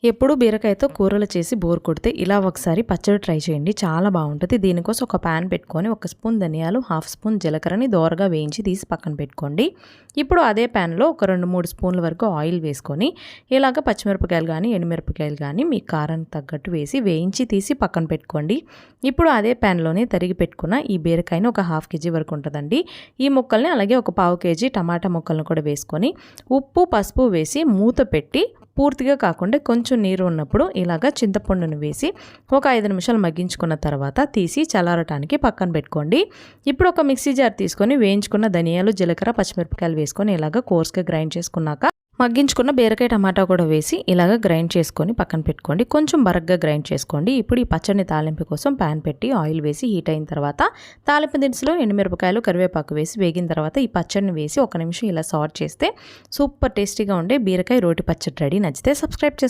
ఎప్పుడు బీరకాయతో కూరలు చేసి బోర్ కొడితే ఇలా ఒకసారి పచ్చడి ట్రై చేయండి, చాలా బాగుంటుంది. దీనికోసం ఒక ప్యాన్ పెట్టుకొని 1 స్పూన్ ధనియాలు, 1/2 స్పూన్ జీలకర్రని దోరగా వేయించి తీసి పక్కన పెట్టుకోండి. ఇప్పుడు అదే ప్యాన్లో ఒక 2-3 స్పూన్ల వరకు ఆయిల్ వేసుకొని ఇలాగ పచ్చిమిరపకాయలు కానీ ఎండుమిరపకాయలు కానీ మీ కారానికి తగ్గట్టు వేయించి తీసి పక్కన పెట్టుకోండి. ఇప్పుడు అదే ప్యాన్లోనే తరిగి పెట్టుకున్న ఈ బీరకాయని ఒక 1/2 కేజీ వరకు ఉంటుందండి. ఈ ముక్కల్ని అలాగే ఒక 1/4 కేజీ టమాటా ముక్కలను కూడా వేసుకొని ఉప్పు పసుపు వేసి మూత పెట్టి పూర్తిగా కాకుండా కొంచెం నీరు ఉన్నప్పుడు ఇలాగ చింతపండును వేసి ఒక 5 నిమిషాలు మగ్గించుకున్న తర్వాత తీసి చల్లారటానికి పక్కన పెట్టుకోండి. ఇప్పుడు ఒక మిక్సీ జార్ తీసుకొని వేయించుకున్న ధనియాలు, జీలకర్ర, పచ్చిమిరపకాయలు వేసుకొని ఇలాగ కోర్స్గా గ్రైండ్ చేసుకున్నాక మగ్గించుకున్న బీరకాయ, టమాటా కూడా వేసి ఇలాగ గ్రైండ్ చేసుకొని పక్కన పెట్టుకోండి. కొంచెం బరగ్గా గ్రైండ్ చేసుకోండి. ఇప్పుడు ఈ పచ్చడిని తాలింపు కోసం ప్యాన్ పెట్టి ఆయిల్ వేసి హీట్ అయిన తర్వాత తాలింపు దినుసులో ఎండుమిరపకాయలు, కరివేపాకు వేసి వేగిన తర్వాత ఈ పచ్చడిని వేసి 1 నిమిషం ఇలా సాట్ చేస్తే సూపర్ టేస్టీగా ఉండే బీరకాయ రోటి పచ్చడి రెడీ. నచ్చితే సబ్స్క్రైబ్ చేసుకోండి.